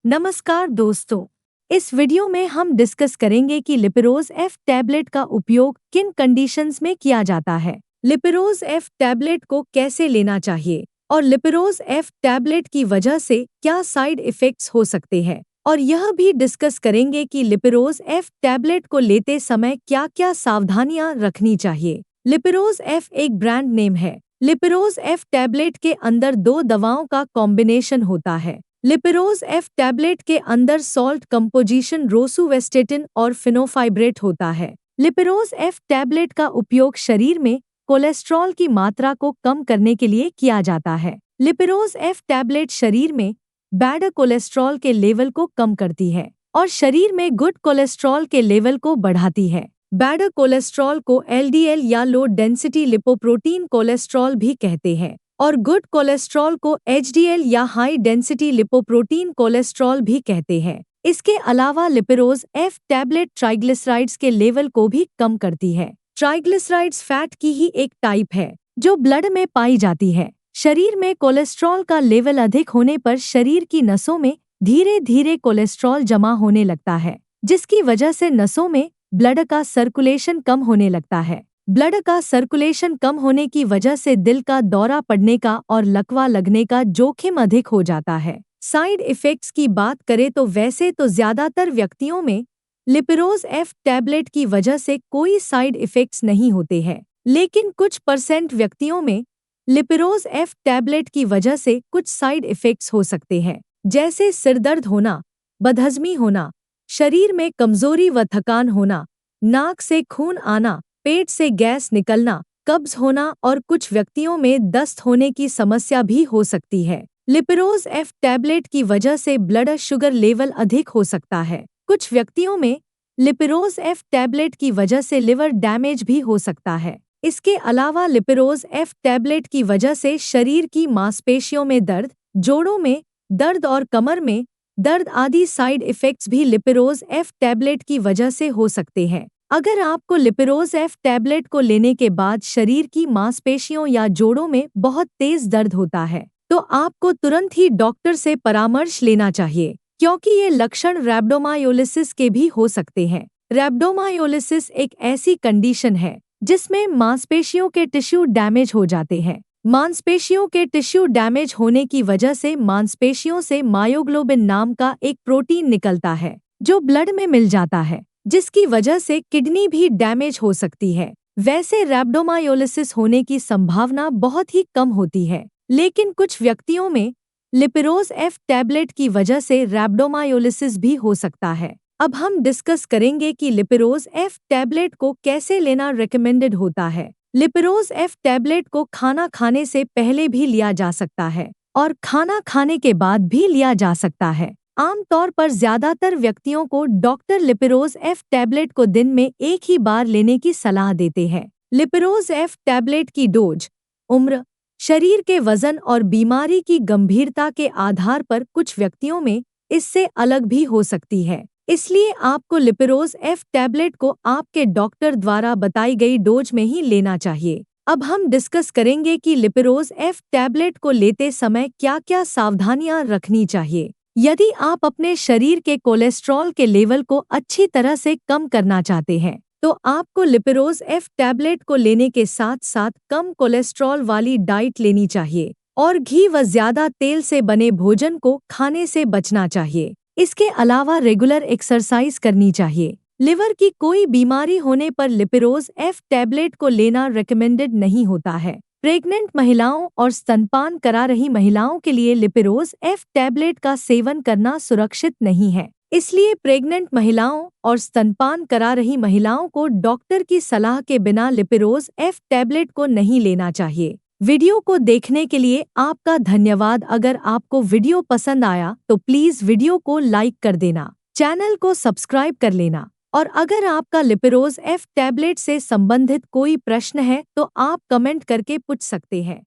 नमस्कार दोस्तों। इस वीडियो में हम डिस्कस करेंगे कि लिपिरोज एफ टैबलेट का उपयोग किन कंडीशंस में किया जाता है, लिपिरोज एफ टैबलेट को कैसे लेना चाहिए और लिपिरोज एफ टैबलेट की वजह से क्या साइड इफ़ेक्ट्स हो सकते हैं। और यह भी डिस्कस करेंगे कि लिपिरोज एफ टैबलेट को लेते समय क्या-क्या सावधानियां रखनी चाहिए। लिपिरोज एफ एक ब्रांड नेम है। लिपिरोज एफ टैबलेट के अंदर दो दवाओं का कॉम्बिनेशन होता है। लिपिरोज एफ टैबलेट के अंदर सॉल्ट कंपोजिशन रोसुवेस्टेटिन और फिनोफाइब्रेट होता है। लिपिरोज एफ टैबलेट का उपयोग शरीर में कोलेस्ट्रॉल की मात्रा को कम करने के लिए किया जाता है। लिपिरोज एफ टैबलेट शरीर में बैड कोलेस्ट्रॉल के लेवल को कम करती है और शरीर में गुड कोलेस्ट्रॉल के लेवल को बढ़ाती है। बैड कोलेस्ट्रॉल को एलडीएल या लो डेंसिटी लिपोप्रोटीन कोलेस्ट्रॉल भी कहते हैं और गुड कोलेस्ट्रॉल को एचडीएल या हाई डेंसिटी लिपोप्रोटीन कोलेस्ट्रॉल भी कहते हैं। इसके अलावा लिपिरोज एफ टैबलेट ट्राइग्लिसराइड्स के लेवल को भी कम करती है। ट्राइग्लिसराइड्स फैट की ही एक टाइप है जो ब्लड में पाई जाती है। शरीर में कोलेस्ट्रॉल का लेवल अधिक होने पर शरीर की नसों में धीरे धीरे कोलेस्ट्रॉल जमा होने लगता है, जिसकी वजह से नसों में ब्लड का सर्कुलेशन कम होने लगता है। ब्लड का सर्कुलेशन कम होने की वजह से दिल का दौरा पड़ने का और लकवा लगने का जोखिम अधिक हो जाता है। साइड इफ़ेक्ट्स की बात करें तो वैसे तो ज़्यादातर व्यक्तियों में लिपिरोज एफ टैबलेट की वजह से कोई साइड इफ़ेक्ट्स नहीं होते हैं, लेकिन कुछ % व्यक्तियों में लिपिरोज एफ टैबलेट की वजह से कुछ साइड इफ़ेक्ट्स हो सकते हैं, जैसे सिरदर्द होना, बदहज़मी होना, शरीर में कमजोरी व थकान होना, नाक से खून आना, पेट से गैस निकलना, कब्ज होना और कुछ व्यक्तियों में दस्त होने की समस्या भी हो सकती है। लिपिरोज एफ टैबलेट की वजह से ब्लड शुगर लेवल अधिक हो सकता है। कुछ व्यक्तियों में लिपिरोज एफ टैबलेट की वजह से लिवर डैमेज भी हो सकता है। इसके अलावा लिपिरोज एफ टैबलेट की वजह से शरीर की मांसपेशियों में दर्द, जोड़ों में दर्द और कमर में दर्द आदि साइड इफ़ेक्ट्स भी लिपिरोज एफ टैबलेट की वजह से हो सकते हैं। अगर आपको लिपिरोज एफ टैबलेट को लेने के बाद शरीर की मांसपेशियों या जोड़ों में बहुत तेज दर्द होता है, तो आपको तुरंत ही डॉक्टर से परामर्श लेना चाहिए, क्योंकि ये लक्षण रैब्डोमायोलिसिस के भी हो सकते हैं। रैब्डोमायोलिसिस एक ऐसी कंडीशन है जिसमें मांसपेशियों के टिश्यू डैमेज हो जाते हैं। मांसपेशियों के टिश्यू डैमेज होने की वजह से मांसपेशियों से मायोग्लोबिन नाम का एक प्रोटीन निकलता है जो ब्लड में मिल जाता है, जिसकी वजह से किडनी भी डैमेज हो सकती है। वैसे रैब्डोमायोलिसिस होने की संभावना बहुत ही कम होती है, लेकिन कुछ व्यक्तियों में लिपिरोज एफ टैबलेट की वजह से रैब्डोमायोलिसिस भी हो सकता है। अब हम डिस्कस करेंगे कि लिपिरोज एफ टैबलेट को कैसे लेना रिकमेंडेड होता है। लिपिरोज एफ टैबलेट को खाना खाने से पहले भी लिया जा सकता है और खाना खाने के बाद भी लिया जा सकता है। आमतौर पर ज्यादातर व्यक्तियों को डॉक्टर लिपिरोज एफ टैबलेट को दिन में एक ही बार लेने की सलाह देते हैं। लिपिरोज एफ टैबलेट की डोज उम्र, शरीर के वजन और बीमारी की गंभीरता के आधार पर कुछ व्यक्तियों में इससे अलग भी हो सकती है। इसलिए आपको लिपिरोज एफ टैबलेट को आपके डॉक्टर द्वारा बताई गई डोज में ही लेना चाहिए। अब हम डिस्कस करेंगे कि लिपिरोज एफ टैबलेट को लेते समय क्या-क्या सावधानियां रखनी चाहिए। यदि आप अपने शरीर के कोलेस्ट्रॉल के लेवल को अच्छी तरह से कम करना चाहते हैं, तो आपको लिपिरोज एफ टैबलेट को लेने के साथ साथ कम कोलेस्ट्रॉल वाली डाइट लेनी चाहिए और घी व ज्यादा तेल से बने भोजन को खाने से बचना चाहिए। इसके अलावा रेगुलर एक्सरसाइज करनी चाहिए। लिवर की कोई बीमारी होने पर लिपिरोज एफ टैबलेट को लेना रिकमेंडेड नहीं होता है। प्रेग्नेंट महिलाओं और स्तनपान करा रही महिलाओं के लिए लिपिरोज एफ टैबलेट का सेवन करना सुरक्षित नहीं है। इसलिए प्रेग्नेंट महिलाओं और स्तनपान करा रही महिलाओं को डॉक्टर की सलाह के बिना लिपिरोज एफ टैबलेट को नहीं लेना चाहिए। वीडियो को देखने के लिए आपका धन्यवाद। अगर आपको वीडियो पसंद आया तो प्लीज़ वीडियो को लाइक कर देना, चैनल को सब्सक्राइब कर लेना और अगर आपका लिपिरोज एफ टैबलेट से संबंधित कोई प्रश्न है तो आप कमेंट करके पूछ सकते हैं।